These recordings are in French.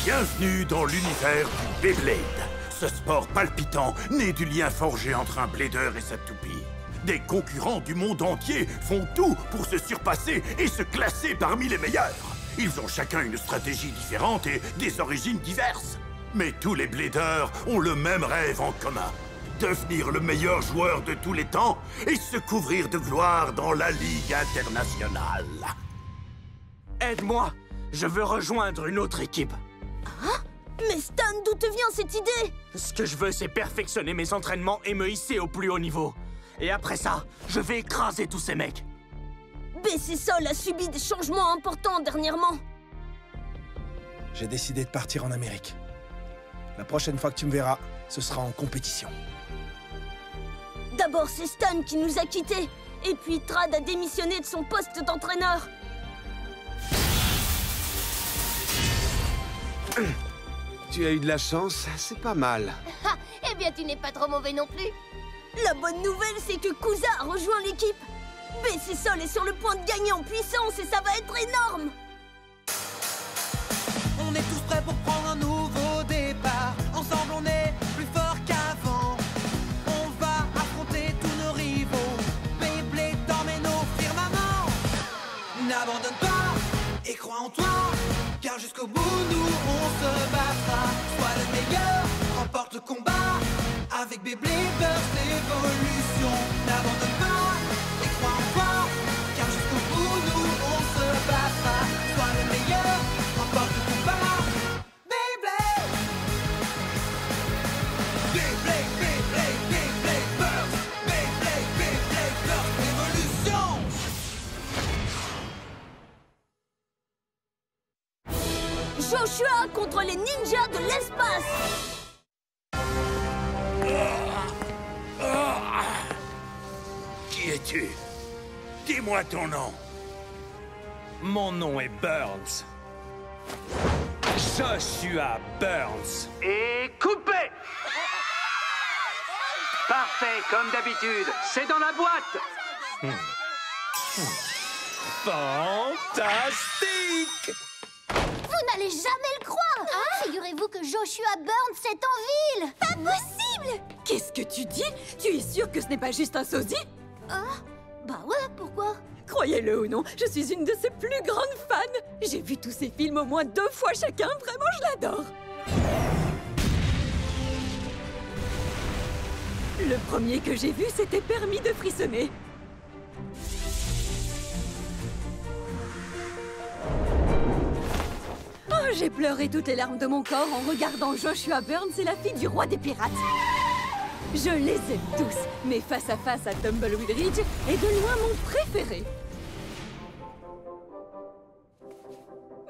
Bienvenue dans l'univers du Beyblade. Ce sport palpitant né du lien forgé entre un blader et sa toupie. Des concurrents du monde entier font tout pour se surpasser et se classer parmi les meilleurs. Ils ont chacun une stratégie différente et des origines diverses. Mais tous les bladers ont le même rêve en commun. Devenir le meilleur joueur de tous les temps et se couvrir de gloire dans la Ligue internationale. Aide-moi! Je veux rejoindre une autre équipe. Hein? Mais Stan, d'où te vient cette idée? Ce que je veux, c'est perfectionner mes entraînements et me hisser au plus haut niveau. Et après ça, je vais écraser tous ces mecs. BC Sol a subi des changements importants dernièrement. J'ai décidé de partir en Amérique. La prochaine fois que tu me verras, ce sera en compétition. D'abord, c'est Stan qui nous a quittés. Et puis Trad a démissionné de son poste d'entraîneur. Tu as eu de la chance, c'est pas mal. Ah, eh bien, tu n'es pas trop mauvais non plus. La bonne nouvelle, c'est que Kusa a rejoint l'équipe. BC Sol est sur le point de gagner en puissance et ça va être énorme. On est tous prêts pour prendre un nouveau départ. Ensemble, on est plus fort qu'avant. On va affronter tous nos rivaux. Beyblade t'emmène au firmament. N'abandonne pas et crois en toi. Car jusqu'au bout, nous, on se battra. Sois le meilleur, remporte le combat. Avec Beyblade Burst Evolution. N'abandonne pas et crois en toi. Car jusqu'au bout, nous, on se battra. Sois le meilleur, remporte le combat. Beyblade! Beyblade, Beyblade, Beyblade Burst. Beyblade, Beyblade Burst Evolution. Joshua contre les ninjas de l'espace. Qui es-tu? Dis-moi ton nom. Mon nom est Burns. Joshua Burns. Et coupé! Parfait, comme d'habitude. C'est dans la boîte. Fantastique! Vous n'allez jamais le croire. Figurez-vous que Joshua Burns est en ville. Pas possible. Qu'est-ce que tu dis? Tu es sûr que ce n'est pas juste un sosie? Bah ouais, pourquoi? Croyez-le ou non, je suis une de ses plus grandes fans. J'ai vu tous ses films au moins 2 fois chacun, vraiment je l'adore. Le premier que j'ai vu, c'était Permis de frissonner. Oh, j'ai pleuré toutes les larmes de mon corps en regardant Joshua Burns et la fille du roi des pirates. Je les aime tous, mais face à face à Tumbleweed Ridge est de loin mon préféré.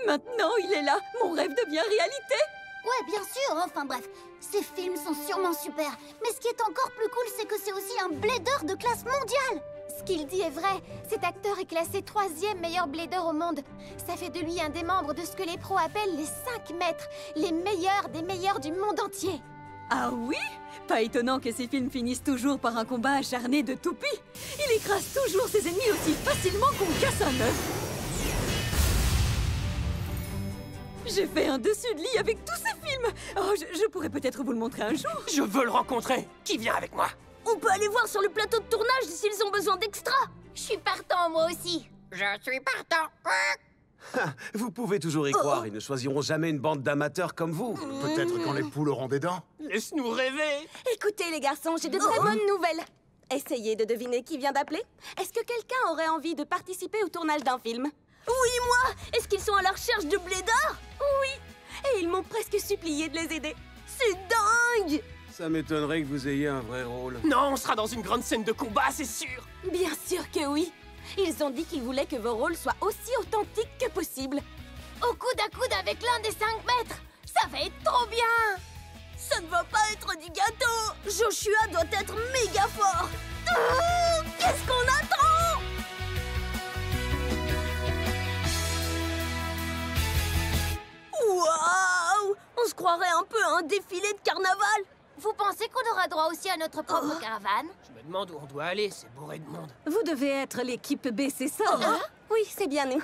Maintenant, il est là, mon rêve devient réalité. Ouais, bien sûr, enfin bref. Ces films sont sûrement super. Mais ce qui est encore plus cool, c'est que c'est aussi un blader de classe mondiale. Ce qu'il dit est vrai. Cet acteur est classé 3e meilleur blader au monde. Ça fait de lui un des membres de ce que les pros appellent les 5 maîtres. Les meilleurs des meilleurs du monde entier. Ah oui? Pas étonnant que ces films finissent toujours par un combat acharné de toupies. Il écrase toujours ses ennemis aussi facilement qu'on casse un œuf. J'ai fait un dessus de lit avec tous ces films. Oh, je pourrais peut-être vous le montrer un jour. Je veux le rencontrer. Qui vient avec moi? On peut aller voir sur le plateau de tournage s'ils ont besoin d'extra. Je suis partant, moi aussi. Je suis partant. Vous pouvez toujours y croire, ils ne choisiront jamais une bande d'amateurs comme vous. Peut-être quand les poules auront des dents. Laisse-nous rêver. Écoutez les garçons, j'ai de très bonnes nouvelles. Essayez de deviner qui vient d'appeler. Est-ce que quelqu'un aurait envie de participer au tournage d'un film? Oui, moi. Est-ce qu'ils sont à la recherche de blédards? Oui. Et ils m'ont presque supplié de les aider. C'est dingue. Ça m'étonnerait que vous ayez un vrai rôle. Non, on sera dans une grande scène de combat, c'est sûr. Bien sûr que oui. Ils ont dit qu'ils voulaient que vos rôles soient aussi authentiques que possible. Au coude à coude avec l'un des 5 maîtres. Ça va être trop bien. Ça ne va pas être du gâteau. Joshua doit être méga fort. Qu'est-ce qu'on attend? Waouh! On se croirait un peu à un défilé de carnaval. Vous pensez qu'on aura droit aussi à notre propre caravane? Je me demande où on doit aller, c'est bourré de monde. Vous devez être l'équipe BC Sol. Oui, c'est bien nous.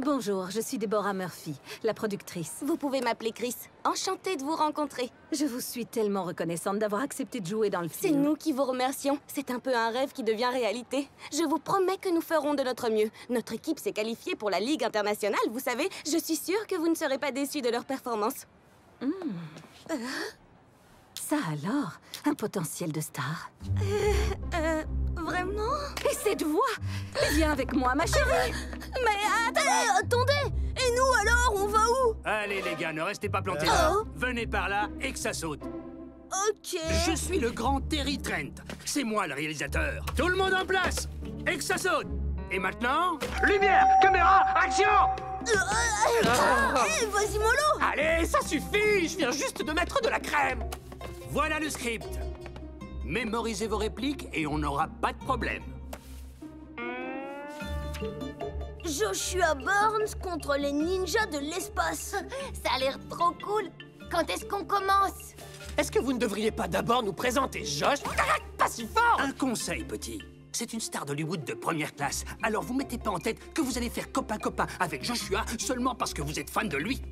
Bonjour, je suis Deborah Murphy, la productrice. Vous pouvez m'appeler Chris. Enchantée de vous rencontrer. Je vous suis tellement reconnaissante d'avoir accepté de jouer dans le film. C'est nous qui vous remercions. C'est un peu un rêve qui devient réalité. Je vous promets que nous ferons de notre mieux. Notre équipe s'est qualifiée pour la Ligue internationale, vous savez. Je suis sûre que vous ne serez pas déçus de leur performance. Ça alors, un potentiel de star. Vraiment? Et cette voix! Viens avec moi, ma chérie! Mais attendez! Et nous alors, on va où? Allez les gars, ne restez pas plantés là. Venez par là et que ça saute. Ok. Je suis le grand Terry Trent. C'est moi le réalisateur. Tout le monde en place et que ça saute. Et maintenant, lumière, caméra, action! Vas-y, mollo! Allez, ça suffit. Je viens juste de mettre de la crème. Voilà le script. Mémorisez vos répliques et on n'aura pas de problème. Joshua Burns contre les ninjas de l'espace. Ça a l'air trop cool. Quand est-ce qu'on commence? Est-ce que vous ne devriez pas d'abord nous présenter Josh? Pas si fort! Un conseil, petit. C'est une star d'Hollywood de première classe. Alors vous mettez pas en tête que vous allez faire copain-copain avec Joshua seulement parce que vous êtes fan de lui.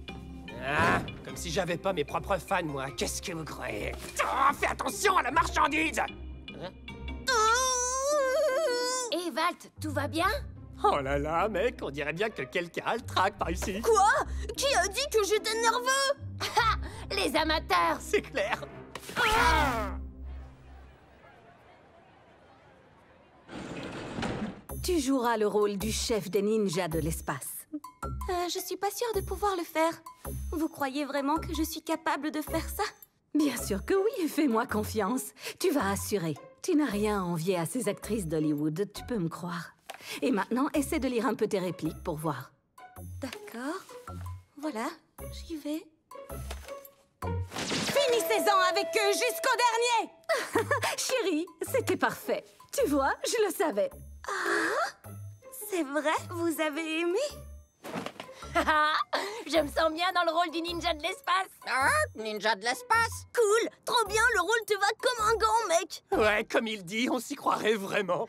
Ah, comme si j'avais pas mes propres fans, moi. Qu'est-ce que vous croyez? Oh, fais attention à la marchandise! Et Walt, tout va bien? Oh là là, mec, on dirait bien que quelqu'un a le trac par ici. Quoi? Qui a dit que j'étais nerveux? Les amateurs! C'est clair. Tu joueras le rôle du chef des ninjas de l'espace. Je suis pas sûre de pouvoir le faire. Vous croyez vraiment que je suis capable de faire ça? Bien sûr que oui, fais-moi confiance. Tu vas assurer. Tu n'as rien à envier à ces actrices d'Hollywood, tu peux me croire. Et maintenant, essaie de lire un peu tes répliques pour voir. D'accord. Voilà, j'y vais. Finissez-en avec eux jusqu'au dernier! Chérie, c'était parfait. Tu vois, je le savais. Ah, c'est vrai? Vous avez aimé? Je me sens bien dans le rôle du ninja de l'espace. Ninja de l'espace? Cool! Trop bien, le rôle te va comme un gant, mec! Ouais, comme il dit, on s'y croirait vraiment.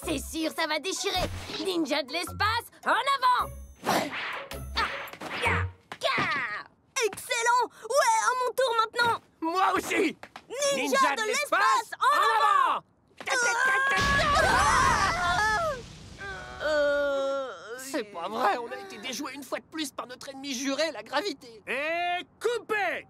C'est sûr, ça va déchirer. Ninja de l'espace, en avant! Excellent! Ouais, à mon tour maintenant! Moi aussi! Ninja de l'espace, en avant! C'est pas vrai, on a été déjoué une fois de plus par notre ennemi juré, la gravité. Et coupez!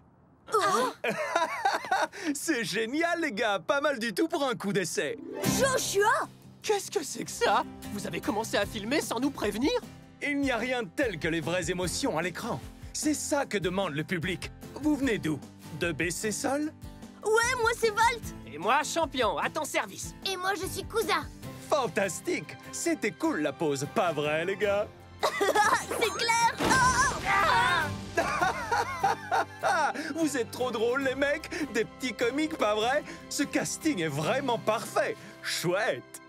C'est génial, les gars! Pas mal du tout pour un coup d'essai. Joshua! Qu'est-ce que c'est que ça? Vous avez commencé à filmer sans nous prévenir? Il n'y a rien de tel que les vraies émotions à l'écran. C'est ça que demande le public. Vous venez d'où? De BC Sol? Ouais, moi c'est Walt! Et moi, champion, à ton service. Et moi, je suis cousin. Fantastique! C'était cool la pause, pas vrai, les gars? C'est clair! Vous êtes trop drôles, les mecs! Des petits comiques, pas vrai? Ce casting est vraiment parfait! Chouette!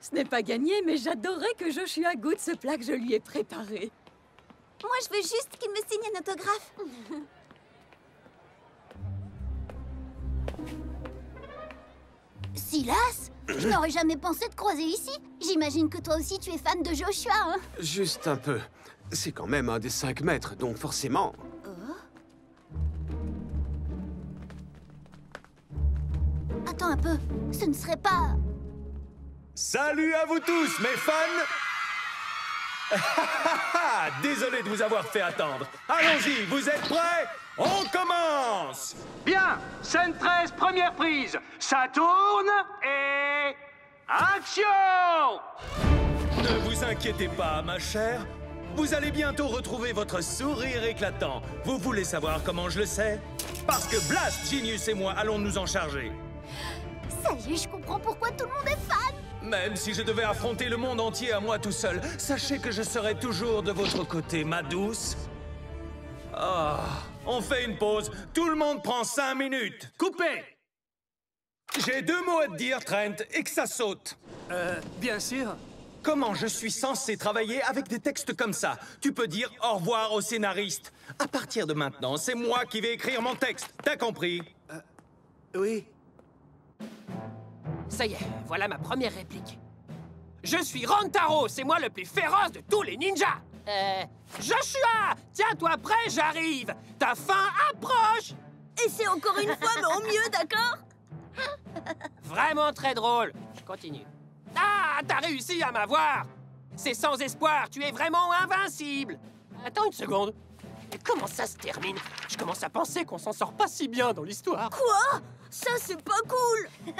Ce n'est pas gagné, mais j'adorerais que Joshua goûte ce plat que je lui ai préparé. Moi, je veux juste qu'il me signe un autographe. Silas? Je n'aurais jamais pensé te croiser ici. J'imagine que toi aussi, tu es fan de Joshua, hein? Juste un peu. C'est quand même un des 5 maîtres, donc forcément... Attends un peu, ce ne serait pas... Salut à vous tous, mes fans! Désolé de vous avoir fait attendre. Allons-y, vous êtes prêts? On commence! Bien, scène 13, première prise. Ça tourne et... Action! Ne vous inquiétez pas, ma chère. Vous allez bientôt retrouver votre sourire éclatant. Vous voulez savoir comment je le sais? Parce que Blast, Genius et moi allons nous en charger. Ça y est, je comprends pourquoi tout le monde est fan. Même si je devais affronter le monde entier à moi tout seul, sachez que je serai toujours de votre côté, ma douce. On fait une pause. Tout le monde prend 5 minutes. Coupez! J'ai 2 mots à te dire, Trent, et que ça saute. Bien sûr. Comment je suis censé travailler avec des textes comme ça? Tu peux dire au revoir au scénariste. À partir de maintenant, c'est moi qui vais écrire mon texte. T'as compris? Oui. Ça y est, voilà ma première réplique. Je suis Rantaro, c'est moi le plus féroce de tous les ninjas. Joshua, tiens-toi prêt, j'arrive. Ta fin approche. Et c'est encore une fois, mais au mieux, d'accord? Vraiment très drôle. Je continue. Ah, t'as réussi à m'avoir. C'est sans espoir, tu es vraiment invincible. Attends une seconde. Mais comment ça se termine? Je commence à penser qu'on s'en sort pas si bien dans l'histoire. Quoi? Ça, c'est pas cool!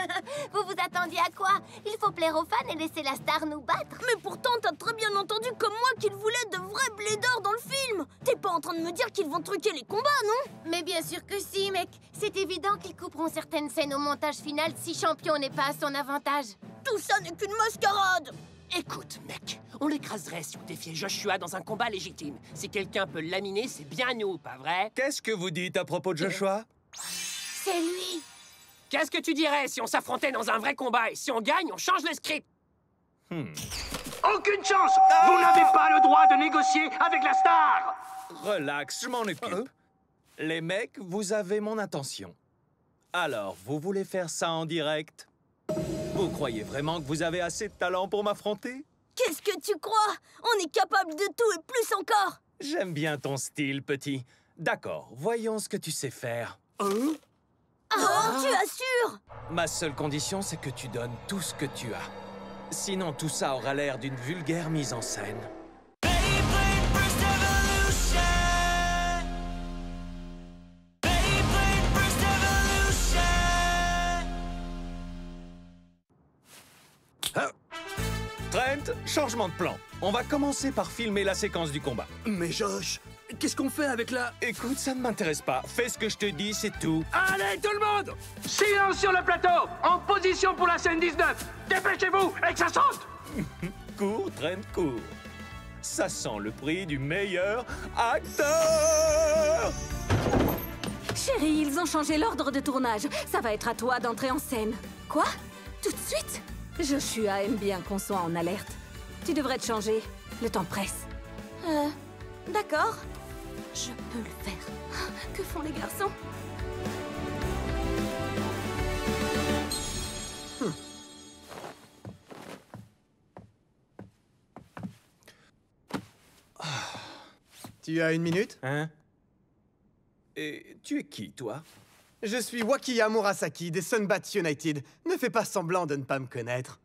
Vous vous attendiez à quoi? Il faut plaire aux fans et laisser la star nous battre. Mais pourtant, t'as très bien entendu comme moi qu'ils voulaient de vrais blédards dans le film! T'es pas en train de me dire qu'ils vont truquer les combats, non? Mais bien sûr que si, mec. C'est évident qu'ils couperont certaines scènes au montage final si Champion n'est pas à son avantage. Tout ça n'est qu'une mascarade! Écoute, mec, on l'écraserait si on défiait Joshua dans un combat légitime. Si quelqu'un peut le laminer, c'est bien nous, pas vrai? Qu'est-ce que vous dites à propos de Joshua? C'est lui! Qu'est-ce que tu dirais si on s'affrontait dans un vrai combat et si on gagne, on change le script? Aucune chance. Vous n'avez pas le droit de négocier avec la star. Relax, je m'en occupe. Les mecs, vous avez mon attention. Alors, vous voulez faire ça en direct? Vous croyez vraiment que vous avez assez de talent pour m'affronter? Qu'est-ce que tu crois? On est capable de tout et plus encore! J'aime bien ton style, petit. D'accord, voyons ce que tu sais faire. Tu assures? Ma seule condition, c'est que tu donnes tout ce que tu as. Sinon, tout ça aura l'air d'une vulgaire mise en scène. Trent, changement de plan. On va commencer par filmer la séquence du combat. Mais Josh, qu'est-ce qu'on fait avec la... Écoute, ça ne m'intéresse pas. Fais ce que je te dis, c'est tout. Allez, tout le monde! Silence sur le plateau! En position pour la scène 19! Dépêchez-vous et que ça saute! Cours, Trent, cours. Ça sent le prix du meilleur acteur! Chérie, ils ont changé l'ordre de tournage. Ça va être à toi d'entrer en scène. Quoi? Tout de suite? Joshua aime bien qu'on soit en alerte. Tu devrais te changer. Le temps presse. D'accord. Je peux le faire. Que font les garçons? Tu as 1 minute? Hein? Et tu es qui, toi? Je suis Wakiya Murasaki des Sunbat United. Ne fais pas semblant de ne pas me connaître.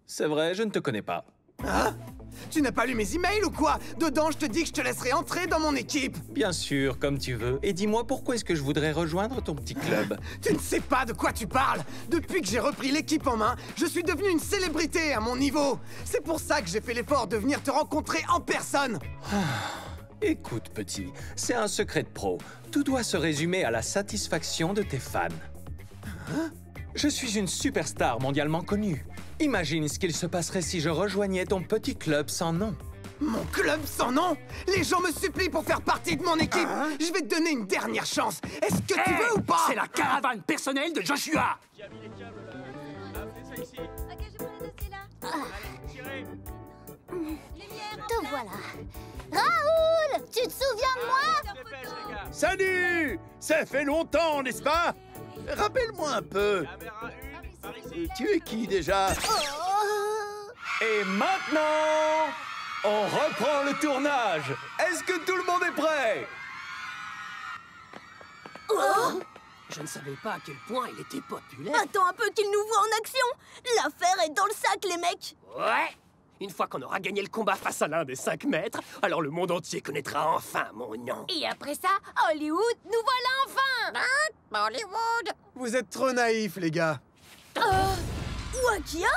C'est vrai, je ne te connais pas. Hein? Tu n'as pas lu mes emails ou quoi? Dedans, je te dis que je te laisserai entrer dans mon équipe. Bien sûr, comme tu veux. Et dis-moi, pourquoi est-ce que je voudrais rejoindre ton petit club? Tu ne sais pas de quoi tu parles. Depuis que j'ai repris l'équipe en main, je suis devenu une célébrité à mon niveau. C'est pour ça que j'ai fait l'effort de venir te rencontrer en personne. Écoute, petit, c'est un secret de pro. Tout doit se résumer à la satisfaction de tes fans. Je suis une superstar mondialement connue. Imagine ce qu'il se passerait si je rejoignais ton petit club sans nom. Mon club sans nom? Les gens me supplient pour faire partie de mon équipe. Je vais te donner une dernière chance. Est-ce que tu veux ou pas? C'est la caravane personnelle de Joshua! Te voilà. Raoul! Tu te souviens de moi? Salut! Ça fait longtemps, n'est-ce pas? Rappelle-moi un peu. Tu es qui, déjà? Et maintenant, on reprend le tournage. Est-ce que tout le monde est prêt? Je ne savais pas à quel point il était populaire. Attends un peu qu'il nous voit en action! L'affaire est dans le sac, les mecs! Ouais! Une fois qu'on aura gagné le combat face à l'un des 5 maîtres, alors le monde entier connaîtra enfin mon nom. Et après ça, Hollywood, nous voilà enfin! Hein? Hollywood! Vous êtes trop naïfs, les gars. Wakiya?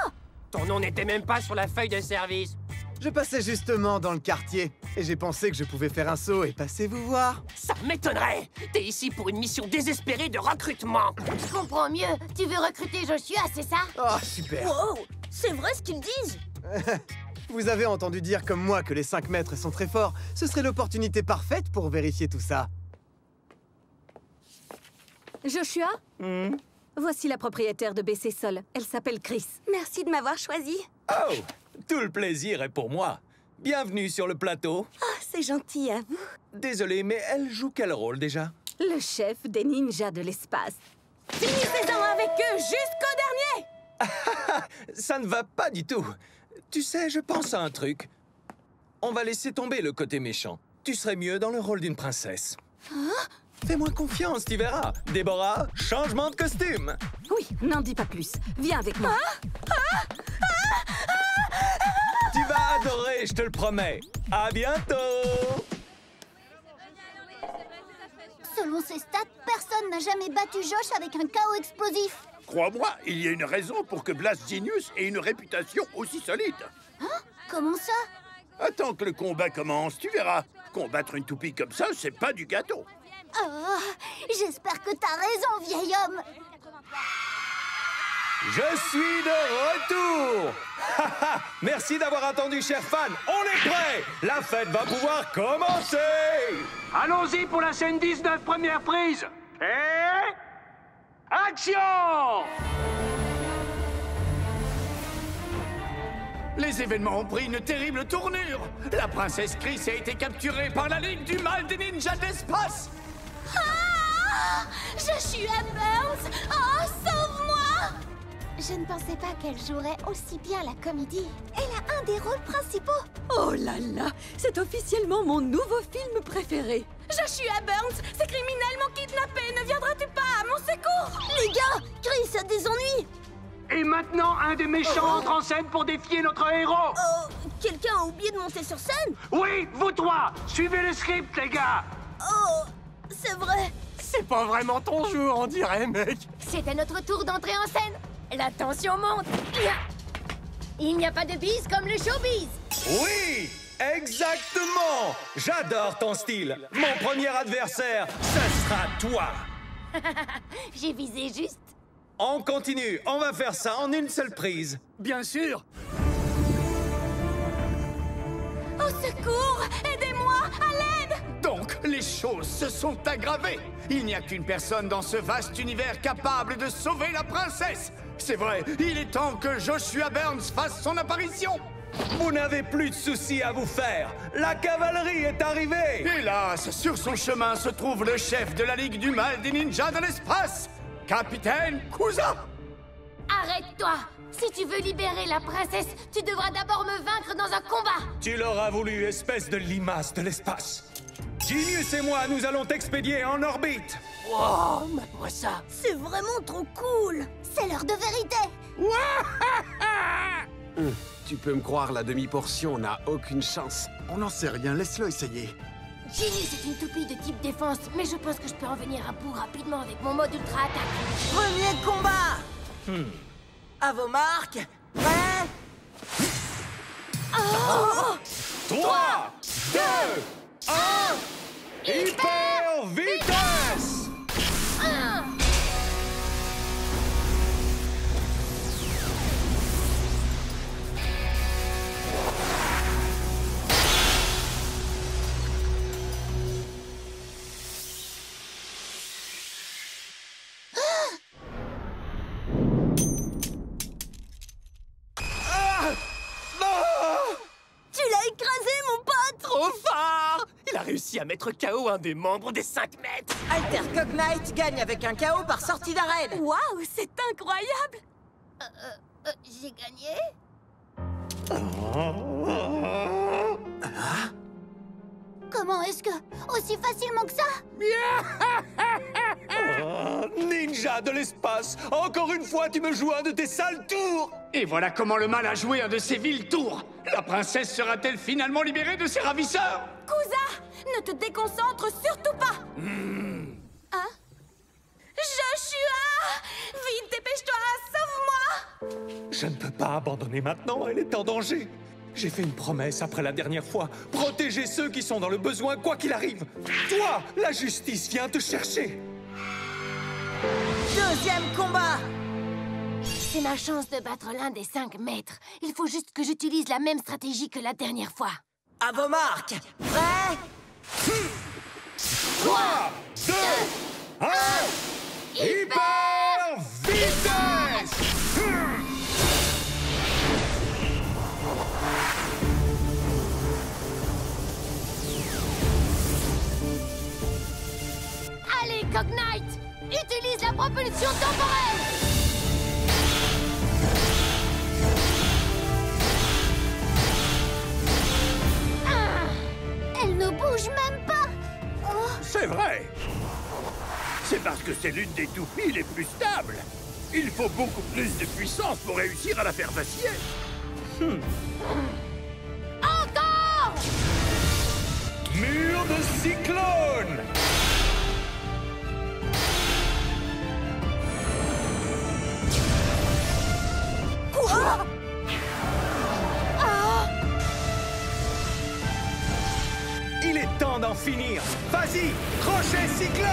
Ton nom n'était même pas sur la feuille de service. Je passais justement dans le quartier et j'ai pensé que je pouvais faire un saut et passer vous voir. Ça m'étonnerait! T'es ici pour une mission désespérée de recrutement. Je comprends mieux. Tu veux recruter Joshua, c'est ça? Oh, super. Wow! C'est vrai ce qu'ils disent? Vous avez entendu dire comme moi que les 5 maîtres sont très forts. Ce serait l'opportunité parfaite pour vérifier tout ça. Joshua? Voici la propriétaire de BC Sol. Elle s'appelle Chris. Merci de m'avoir choisi. Oh, tout le plaisir est pour moi. Bienvenue sur le plateau. Ah, c'est gentil à vous. Désolé, mais elle joue quel rôle déjà? Le chef des ninjas de l'espace. Finissez-en avec eux jusqu'au dernier! Ça ne va pas du tout. Tu sais, je pense à un truc. On va laisser tomber le côté méchant. Tu serais mieux dans le rôle d'une princesse. Fais-moi confiance, tu verras. Déborah, changement de costume. Oui, n'en dis pas plus. Viens avec moi. Tu vas adorer, je te le promets. À bientôt. Selon ses stats, personne n'a jamais battu Josh avec un chaos explosif. Crois-moi, il y a une raison pour que Blast Genius ait une réputation aussi solide. Hein? Comment ça? Attends que le combat commence, tu verras. Combattre une toupie comme ça, c'est pas du gâteau. Oh, j'espère que t'as raison, vieil homme. Je suis de retour. Merci d'avoir attendu, chers fans. On est prêts. La fête va pouvoir commencer. Allons-y pour la scène 19, première prise. Et... action! Les événements ont pris une terrible tournure. La princesse Chris a été capturée par la Ligue du Mal des Ninjas de l'Espace. Ah! Joshua Burns! Oh, sauve-moi! Je ne pensais pas qu'elle jouerait aussi bien la comédie. Elle a un des rôles principaux. Oh là là, c'est officiellement mon nouveau film préféré. Joshua Burns, ces criminels m'ont kidnappé. Ne viendras-tu pas à mon secours? Les gars, Chris a des ennuis. Et maintenant, un des méchants entre en scène pour défier notre héros. Quelqu'un a oublié de monter sur scène? Oui, vous trois. Suivez le script, les gars. Oh, c'est vrai. C'est pas vraiment ton jour, on dirait, mec. C'est à notre tour d'entrer en scène. La tension monte. Il n'y a pas de bise comme le showbiz. Oui, exactement. J'adore ton style. Mon premier adversaire, ce sera toi. J'ai visé juste. On continue. On va faire ça en une seule prise. Bien sûr. Au secours! Aidez-moi! À l'aide! Donc, les choses se sont aggravées. Il n'y a qu'une personne dans ce vaste univers capable de sauver la princesse. C'est vrai, il est temps que Joshua Burns fasse son apparition. Vous n'avez plus de soucis à vous faire. La cavalerie est arrivée. Hélas, sur son chemin se trouve le chef de la Ligue du Mal des Ninjas de l'Espace, Capitaine Kuza. Arrête-toi! Si tu veux libérer la princesse, tu devras d'abord me vaincre dans un combat. Tu l'auras voulu, espèce de limace de l'espace. Genius et moi, nous allons t'expédier en orbite. Wow, mate-moi ça. C'est vraiment trop cool. C'est l'heure de vérité. Tu peux me croire, la demi-portion n'a aucune chance. On n'en sait rien, laisse-le essayer. Genius est une toupie de type défense, mais je pense que je peux en venir à bout rapidement avec mon mode ultra-attaque. Premier combat. À vos marques. Prêt? 3, 2, 1, hyper vitesse! Tu l'as écrasé, mon pote! Trop fort! Il a réussi à mettre KO un des membres des 5 mètres. Alter Cognite gagne avec un KO par sortie d'arène. Waouh, c'est incroyable! J'ai gagné? Comment est-ce que... aussi facilement que ça? Ninja de l'espace! Encore une fois, tu me joues un de tes sales tours! Et voilà comment le mal a joué un de ses vils tours. La princesse sera-t-elle finalement libérée de ses ravisseurs? Kuza, ne te déconcentre surtout pas! Hein? Joshua! Vite, dépêche-toi! Sauve-moi! Je ne peux pas abandonner maintenant, elle est en danger. J'ai fait une promesse après la dernière fois. Protéger ceux qui sont dans le besoin, quoi qu'il arrive. Toi, la justice vient te chercher. Deuxième combat. C'est ma chance de battre l'un des 5 mètres. Il faut juste que j'utilise la même stratégie que la dernière fois. À vos marques. Prêt? 3, 2, 1, hyper vitesse! Allez, Cognite! Utilise la propulsion temporelle! C'est vrai. C'est parce que c'est l'une des toupies les plus stables. Il faut beaucoup plus de puissance pour réussir à la faire vaciller. Encore! Mur de cyclone! Quoi? Il est temps d'en finir! Vas-y! Crochet cyclone!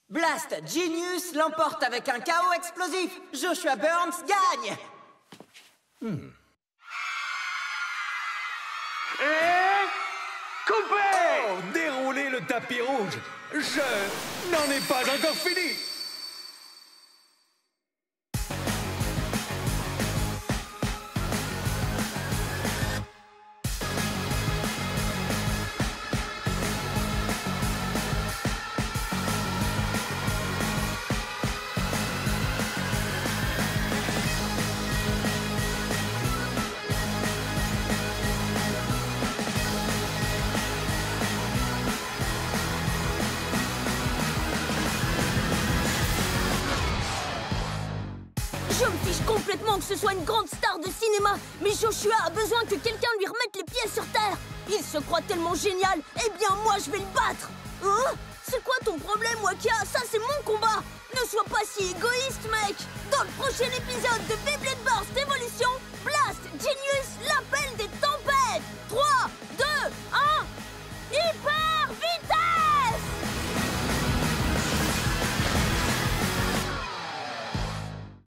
Blast Genius l'emporte avec un chaos explosif. Joshua Burns gagne. Et... coupé! Oh, déroulez le tapis rouge. Je n'en ai pas encore fini. Je me fiche complètement que ce soit une grande star de cinéma, mais Joshua a besoin que quelqu'un lui remette les pieds sur terre. Il se croit tellement génial, eh bien moi je vais le battre. Hein? C'est quoi ton problème, Wakia? Ça c'est mon combat. Ne sois pas si égoïste, mec. Dans le prochain épisode de Beyblade Burst Evolution, Blast Genius, l'appel des tempêtes. 3,